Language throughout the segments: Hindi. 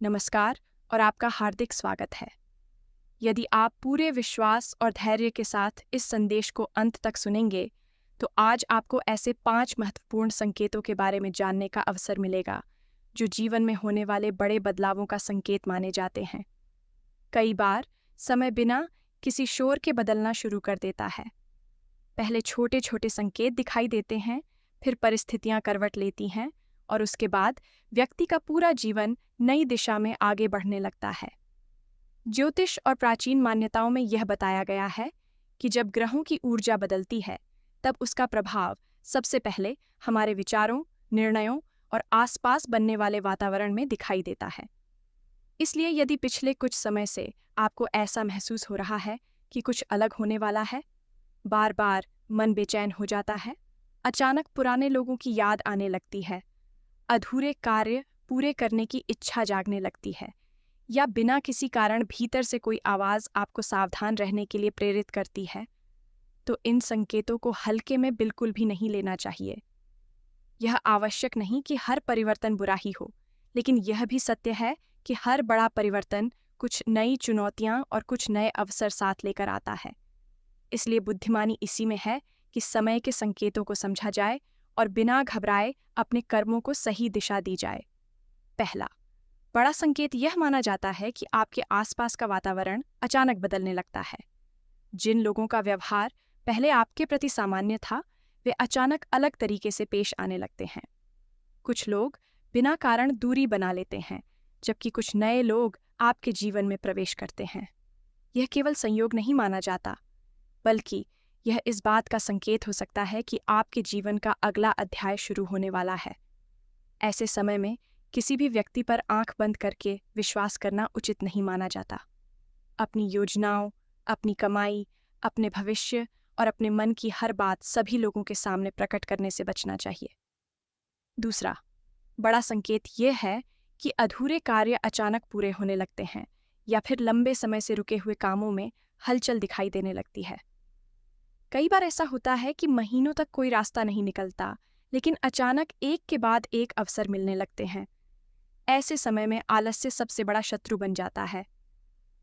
नमस्कार और आपका हार्दिक स्वागत है। यदि आप पूरे विश्वास और धैर्य के साथ इस संदेश को अंत तक सुनेंगे, तो आज आपको ऐसे 5 महत्वपूर्ण संकेतों के बारे में जानने का अवसर मिलेगा, जो जीवन में होने वाले बड़े बदलावों का संकेत माने जाते हैं। कई बार समय बिना किसी शोर के बदलना शुरू कर देता है। पहले छोटे-छोटे संकेत दिखाई देते हैं, फिर परिस्थितियां करवट लेती हैं और उसके बाद व्यक्ति का पूरा जीवन नई दिशा में आगे बढ़ने लगता है। ज्योतिष और प्राचीन मान्यताओं में यह बताया गया है कि जब ग्रहों की ऊर्जा बदलती है, तब उसका प्रभाव सबसे पहले हमारे विचारों, निर्णयों और आसपास बनने वाले वातावरण में दिखाई देता है। इसलिए यदि पिछले कुछ समय से आपको ऐसा महसूस हो रहा है कि कुछ अलग होने वाला है, बार बार मन बेचैन हो जाता है, अचानक पुराने लोगों की याद आने लगती है, अधूरे कार्य पूरे करने की इच्छा जागने लगती है, या बिना किसी कारण भीतर से कोई आवाज़ आपको सावधान रहने के लिए प्रेरित करती है, तो इन संकेतों को हल्के में बिल्कुल भी नहीं लेना चाहिए। यह आवश्यक नहीं कि हर परिवर्तन बुरा ही हो, लेकिन यह भी सत्य है कि हर बड़ा परिवर्तन कुछ नई चुनौतियां और कुछ नए अवसर साथ लेकर आता है। इसलिए बुद्धिमानी इसी में है कि समय के संकेतों को समझा जाए और बिना घबराए अपने कर्मों को सही दिशा दी जाए। पहला बड़ा संकेत यह माना जाता है कि आपके आसपास का वातावरण अचानक बदलने लगता है। जिन लोगों का व्यवहार पहले आपके प्रति सामान्य था, वे अचानक अलग तरीके से पेश आने लगते हैं। कुछ लोग बिना कारण दूरी बना लेते हैं, जबकि कुछ नए लोग आपके जीवन में प्रवेश करते हैं। यह केवल संयोग नहीं माना जाता, बल्कि यह इस बात का संकेत हो सकता है कि आपके जीवन का अगला अध्याय शुरू होने वाला है। ऐसे समय में किसी भी व्यक्ति पर आंख बंद करके विश्वास करना उचित नहीं माना जाता। अपनी योजनाओं, अपनी कमाई, अपने भविष्य और अपने मन की हर बात सभी लोगों के सामने प्रकट करने से बचना चाहिए। दूसरा बड़ा संकेत यह है कि अधूरे कार्य अचानक पूरे होने लगते हैं, या फिर लंबे समय से रुके हुए कामों में हलचल दिखाई देने लगती है। कई बार ऐसा होता है कि महीनों तक कोई रास्ता नहीं निकलता, लेकिन अचानक एक के बाद एक अवसर मिलने लगते हैं। ऐसे समय में आलस्य सबसे बड़ा शत्रु बन जाता है।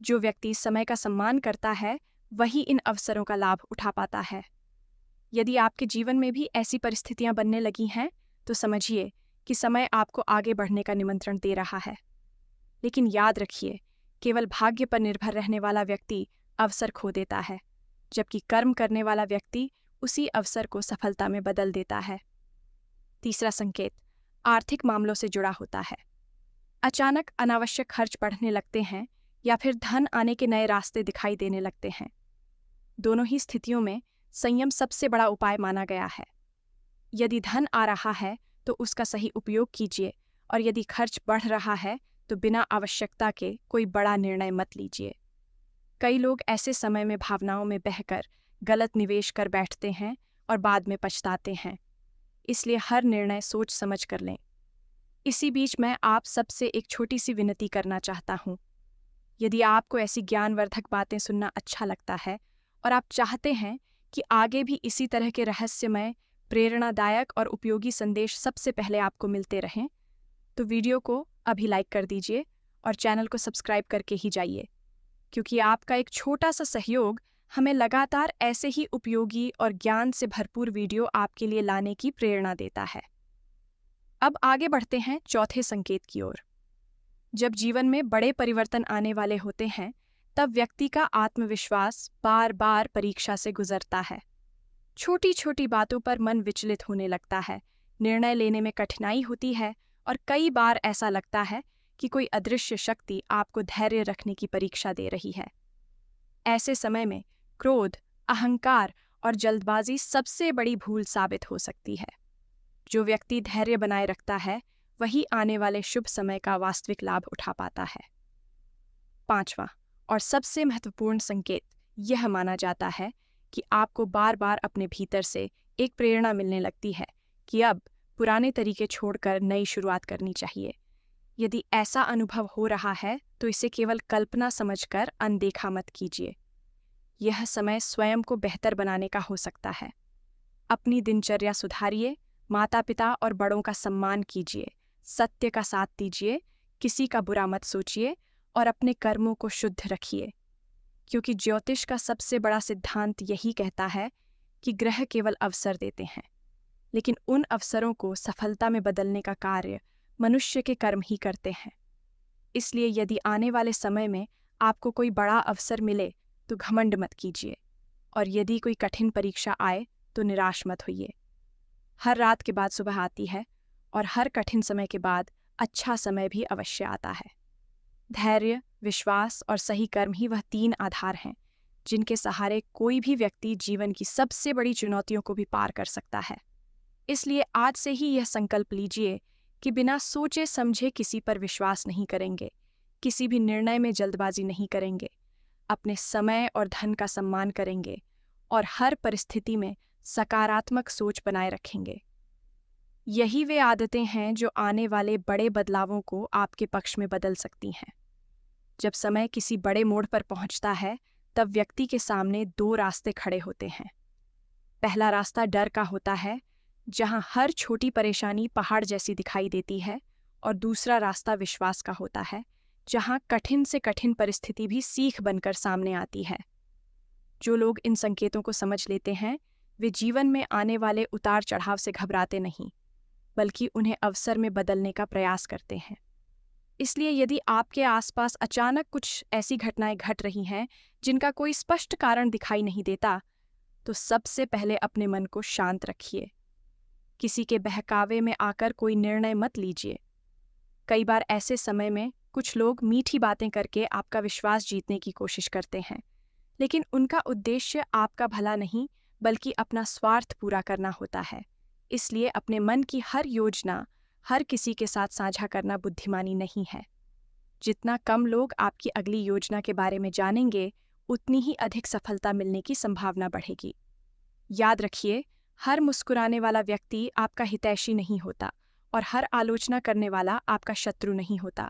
जो व्यक्ति समय का सम्मान करता है, वही इन अवसरों का लाभ उठा पाता है। यदि आपके जीवन में भी ऐसी परिस्थितियां बनने लगी हैं, तो समझिए कि समय आपको आगे बढ़ने का निमंत्रण दे रहा है। लेकिन याद रखिए, केवल भाग्य पर निर्भर रहने वाला व्यक्ति अवसर खो देता है, जबकि कर्म करने वाला व्यक्ति उसी अवसर को सफलता में बदल देता है। तीसरा संकेत आर्थिक मामलों से जुड़ा होता है। अचानक अनावश्यक खर्च बढ़ने लगते हैं, या फिर धन आने के नए रास्ते दिखाई देने लगते हैं। दोनों ही स्थितियों में संयम सबसे बड़ा उपाय माना गया है। यदि धन आ रहा है तो उसका सही उपयोग कीजिए, और यदि खर्च बढ़ रहा है तो बिना आवश्यकता के कोई बड़ा निर्णय मत लीजिए। कई लोग ऐसे समय में भावनाओं में बहकर गलत निवेश कर बैठते हैं और बाद में पछताते हैं। इसलिए हर निर्णय सोच समझ कर लें। इसी बीच मैं आप सबसे एक छोटी सी विनती करना चाहता हूँ। यदि आपको ऐसी ज्ञानवर्धक बातें सुनना अच्छा लगता है और आप चाहते हैं कि आगे भी इसी तरह के रहस्यमय, प्रेरणादायक और उपयोगी संदेश सबसे पहले आपको मिलते रहें, तो वीडियो को अभी लाइक कर दीजिए और चैनल को सब्सक्राइब करके ही जाइए, क्योंकि आपका एक छोटा सा सहयोग हमें लगातार ऐसे ही उपयोगी और ज्ञान से भरपूर वीडियो आपके लिए लाने की प्रेरणा देता है। अब आगे बढ़ते हैं चौथे संकेत की ओर। जब जीवन में बड़े परिवर्तन आने वाले होते हैं, तब व्यक्ति का आत्मविश्वास बार बार परीक्षा से गुजरता है। छोटी छोटी बातों पर मन विचलित होने लगता है, निर्णय लेने में कठिनाई होती है, और कई बार ऐसा लगता है कि कोई अदृश्य शक्ति आपको धैर्य रखने की परीक्षा दे रही है। ऐसे समय में क्रोध, अहंकार और जल्दबाजी सबसे बड़ी भूल साबित हो सकती है। जो व्यक्ति धैर्य बनाए रखता है, वही आने वाले शुभ समय का वास्तविक लाभ उठा पाता है। पांचवा और सबसे महत्वपूर्ण संकेत यह माना जाता है कि आपको बार बार अपने भीतर से एक प्रेरणा मिलने लगती है कि अब पुराने तरीके छोड़कर नई शुरुआत करनी चाहिए। यदि ऐसा अनुभव हो रहा है, तो इसे केवल कल्पना समझकर अनदेखा मत कीजिए। यह समय स्वयं को बेहतर बनाने का हो सकता है। अपनी दिनचर्या सुधारिए, माता पिता और बड़ों का सम्मान कीजिए, सत्य का साथ दीजिए, किसी का बुरा मत सोचिए और अपने कर्मों को शुद्ध रखिए, क्योंकि ज्योतिष का सबसे बड़ा सिद्धांत यही कहता है कि ग्रह केवल अवसर देते हैं, लेकिन उन अवसरों को सफलता में बदलने का कार्य मनुष्य के कर्म ही करते हैं। इसलिए यदि आने वाले समय में आपको कोई बड़ा अवसर मिले तो घमंड मत कीजिए, और यदि कोई कठिन परीक्षा आए तो निराश मत होइए। हर रात के बाद सुबह आती है और हर कठिन समय के बाद अच्छा समय भी अवश्य आता है। धैर्य, विश्वास और सही कर्म ही वह 3 आधार हैं जिनके सहारे कोई भी व्यक्ति जीवन की सबसे बड़ी चुनौतियों को भी पार कर सकता है। इसलिए आज से ही यह संकल्प लीजिए कि बिना सोचे समझे किसी पर विश्वास नहीं करेंगे, किसी भी निर्णय में जल्दबाजी नहीं करेंगे, अपने समय और धन का सम्मान करेंगे और हर परिस्थिति में सकारात्मक सोच बनाए रखेंगे। यही वे आदतें हैं जो आने वाले बड़े बदलावों को आपके पक्ष में बदल सकती हैं। जब समय किसी बड़े मोड़ पर पहुंचता है, तब व्यक्ति के सामने 2 रास्ते खड़े होते हैं। पहला रास्ता डर का होता है, जहां हर छोटी परेशानी पहाड़ जैसी दिखाई देती है, और दूसरा रास्ता विश्वास का होता है, जहां कठिन से कठिन परिस्थिति भी सीख बनकर सामने आती है। जो लोग इन संकेतों को समझ लेते हैं, वे जीवन में आने वाले उतार चढ़ाव से घबराते नहीं, बल्कि उन्हें अवसर में बदलने का प्रयास करते हैं। इसलिए यदि आपके आसपास अचानक कुछ ऐसी घटनाएं घट रही हैं जिनका कोई स्पष्ट कारण दिखाई नहीं देता, तो सबसे पहले अपने मन को शांत रखिए। किसी के बहकावे में आकर कोई निर्णय मत लीजिए। कई बार ऐसे समय में कुछ लोग मीठी बातें करके आपका विश्वास जीतने की कोशिश करते हैं, लेकिन उनका उद्देश्य आपका भला नहीं बल्कि अपना स्वार्थ पूरा करना होता है। इसलिए अपने मन की हर योजना हर किसी के साथ साझा करना बुद्धिमानी नहीं है। जितना कम लोग आपकी अगली योजना के बारे में जानेंगे, उतनी ही अधिक सफलता मिलने की संभावना बढ़ेगी। याद रखिए, हर मुस्कुराने वाला व्यक्ति आपका हितैषी नहीं होता और हर आलोचना करने वाला आपका शत्रु नहीं होता।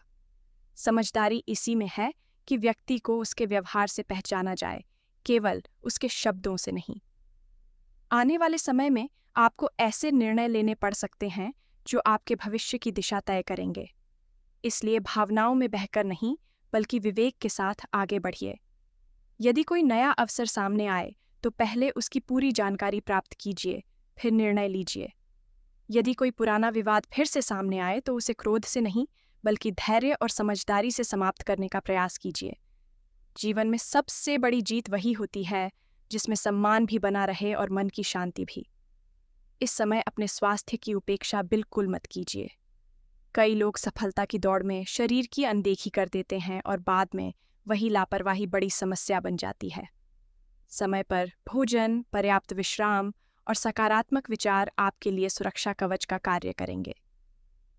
समझदारी इसी में है कि व्यक्ति को उसके व्यवहार से पहचाना जाए, केवल उसके शब्दों से नहीं। आने वाले समय में आपको ऐसे निर्णय लेने पड़ सकते हैं जो आपके भविष्य की दिशा तय करेंगे। इसलिए भावनाओं में बहकर नहीं, बल्कि विवेक के साथ आगे बढ़िए। यदि कोई नया अवसर सामने आए तो पहले उसकी पूरी जानकारी प्राप्त कीजिए, फिर निर्णय लीजिए। यदि कोई पुराना विवाद फिर से सामने आए तो उसे क्रोध से नहीं, बल्कि धैर्य और समझदारी से समाप्त करने का प्रयास कीजिए। जीवन में सबसे बड़ी जीत वही होती है जिसमें सम्मान भी बना रहे और मन की शांति भी। इस समय अपने स्वास्थ्य की उपेक्षा बिल्कुल मत कीजिए। कई लोग सफलता की दौड़ में शरीर की अनदेखी कर देते हैं और बाद में वही लापरवाही बड़ी समस्या बन जाती है। समय पर भोजन, पर्याप्त विश्राम और सकारात्मक विचार आपके लिए सुरक्षा कवच का कार्य करेंगे।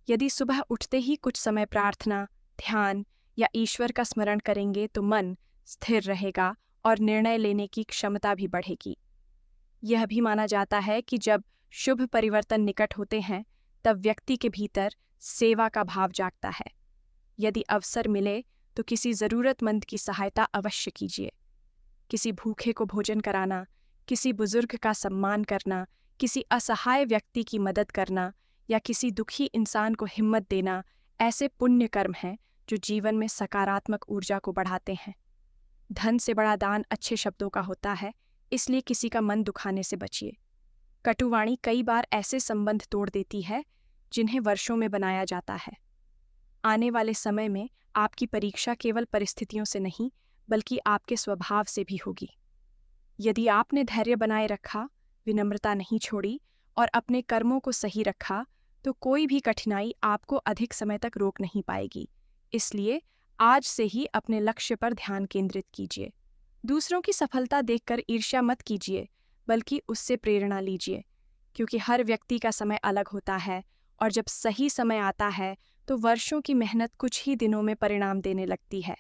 यदि सुबह उठते ही कुछ समय प्रार्थना, ध्यान या ईश्वर का स्मरण करेंगे तो मन स्थिर रहेगा और निर्णय लेने की क्षमता भी बढ़ेगी। यह भी माना जाता है कि जब शुभ परिवर्तन निकट होते हैं, तब व्यक्ति के भीतर सेवा का भाव जागता है। यदि अवसर मिले तो किसी ज़रूरतमंद की सहायता अवश्य कीजिए। किसी भूखे को भोजन कराना, किसी बुजुर्ग का सम्मान करना, किसी असहाय व्यक्ति की मदद करना या किसी दुखी इंसान को हिम्मत देना ऐसे पुण्य कर्म हैं जो जीवन में सकारात्मक ऊर्जा को बढ़ाते हैं। धन से बड़ा दान अच्छे शब्दों का होता है, इसलिए किसी का मन दुखाने से बचिए। कटुवाणी कई बार ऐसे संबंध तोड़ देती है जिन्हें वर्षों में बनाया जाता है। आने वाले समय में आपकी परीक्षा केवल परिस्थितियों से नहीं, बल्कि आपके स्वभाव से भी होगी। यदि आपने धैर्य बनाए रखा, विनम्रता नहीं छोड़ी और अपने कर्मों को सही रखा, तो कोई भी कठिनाई आपको अधिक समय तक रोक नहीं पाएगी। इसलिए आज से ही अपने लक्ष्य पर ध्यान केंद्रित कीजिए। दूसरों की सफलता देखकर ईर्ष्या मत कीजिए, बल्कि उससे प्रेरणा लीजिए, क्योंकि हर व्यक्ति का समय अलग होता है और जब सही समय आता है तो वर्षों की मेहनत कुछ ही दिनों में परिणाम देने लगती है।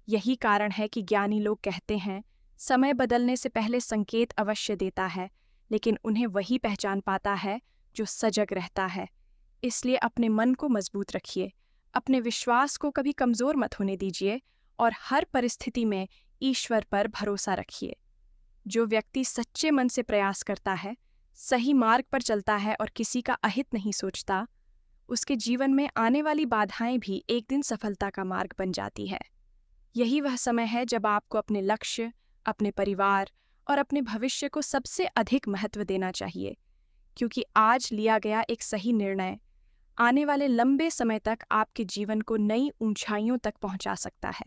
यही कारण है कि ज्ञानी लोग कहते हैं, समय बदलने से पहले संकेत अवश्य देता है, लेकिन उन्हें वही पहचान पाता है जो सजग रहता है। इसलिए अपने मन को मजबूत रखिए, अपने विश्वास को कभी कमजोर मत होने दीजिए और हर परिस्थिति में ईश्वर पर भरोसा रखिए। जो व्यक्ति सच्चे मन से प्रयास करता है, सही मार्ग पर चलता है और किसी का अहित नहीं सोचता, उसके जीवन में आने वाली बाधाएं भी एक दिन सफलता का मार्ग बन जाती है। यही वह समय है जब आपको अपने लक्ष्य, अपने परिवार और अपने भविष्य को सबसे अधिक महत्व देना चाहिए, क्योंकि आज लिया गया एक सही निर्णय आने वाले लंबे समय तक आपके जीवन को नई ऊंचाइयों तक पहुंचा सकता है।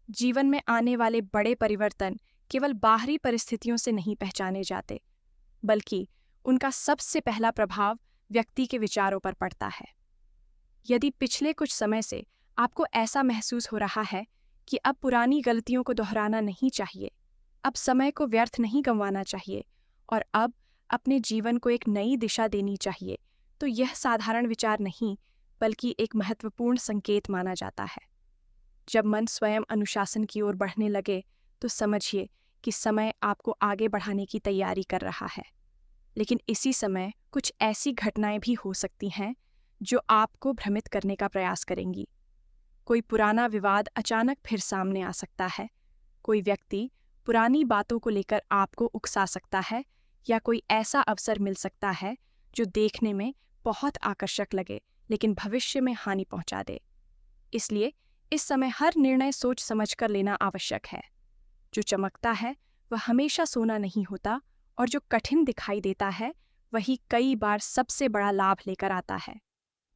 जीवन में आने वाले बड़े परिवर्तन केवल बाहरी परिस्थितियों से नहीं पहचाने जाते, बल्कि उनका सबसे पहला प्रभाव व्यक्ति के विचारों पर पड़ता है। यदि पिछले कुछ समय से आपको ऐसा महसूस हो रहा है कि अब पुरानी गलतियों को दोहराना नहीं चाहिए, अब समय को व्यर्थ नहीं गंवाना चाहिए और अब अपने जीवन को एक नई दिशा देनी चाहिए, तो यह साधारण विचार नहीं बल्कि एक महत्वपूर्ण संकेत माना जाता है। जब मन स्वयं अनुशासन की ओर बढ़ने लगे तो समझिए कि समय आपको आगे बढ़ाने की तैयारी कर रहा है। लेकिन इसी समय कुछ ऐसी घटनाएं भी हो सकती हैं जो आपको भ्रमित करने का प्रयास करेंगी। कोई पुराना विवाद अचानक फिर सामने आ सकता है, कोई व्यक्ति पुरानी बातों को लेकर आपको उकसा सकता है, या कोई ऐसा अवसर मिल सकता है जो देखने में बहुत आकर्षक लगे लेकिन भविष्य में हानि पहुंचा दे। इसलिए इस समय हर निर्णय सोच समझकर लेना आवश्यक है। जो चमकता है वह हमेशा सोना नहीं होता, और जो कठिन दिखाई देता है वही कई बार सबसे बड़ा लाभ लेकर आता है।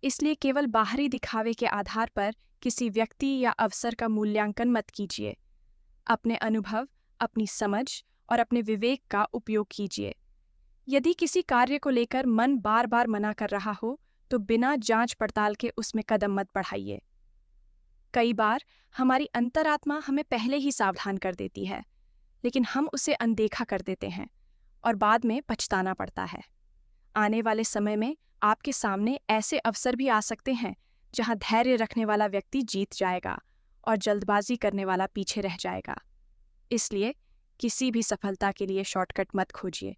इसलिए केवल बाहरी दिखावे के आधार पर किसी व्यक्ति या अवसर का मूल्यांकन मत कीजिए। अपने अनुभव, अपनी समझ और अपने विवेक का उपयोग कीजिए। यदि किसी कार्य को लेकर मन बार बार मना कर रहा हो तो बिना जांच पड़ताल के उसमें कदम मत बढ़ाइए। कई बार हमारी अंतरात्मा हमें पहले ही सावधान कर देती है, लेकिन हम उसे अनदेखा कर देते हैं और बाद में पछताना पड़ता है। आने वाले समय में आपके सामने ऐसे अवसर भी आ सकते हैं जहां धैर्य रखने वाला व्यक्ति जीत जाएगा और जल्दबाजी करने वाला पीछे रह जाएगा। इसलिए किसी भी सफलता के लिए शॉर्टकट मत खोजिए।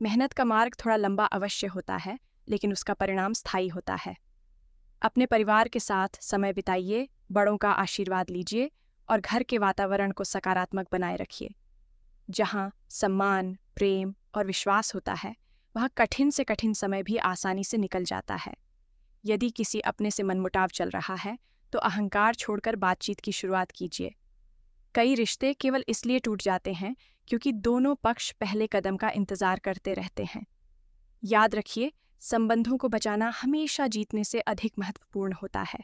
मेहनत का मार्ग थोड़ा लंबा अवश्य होता है, लेकिन उसका परिणाम स्थायी होता है। अपने परिवार के साथ समय बिताइए, बड़ों का आशीर्वाद लीजिए और घर के वातावरण को सकारात्मक बनाए रखिए। जहां सम्मान, प्रेम और विश्वास होता है, वहां कठिन से कठिन समय भी आसानी से निकल जाता है। यदि किसी अपने से मनमुटाव चल रहा है तो अहंकार छोड़कर बातचीत की शुरुआत कीजिए। कई रिश्ते केवल इसलिए टूट जाते हैं क्योंकि दोनों पक्ष पहले कदम का इंतजार करते रहते हैं। याद रखिए, संबंधों को बचाना हमेशा जीतने से अधिक महत्वपूर्ण होता है।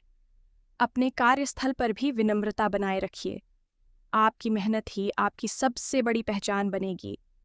अपने कार्यस्थल पर भी विनम्रता बनाए रखिए। आपकी मेहनत ही आपकी सबसे बड़ी पहचान बनेगी।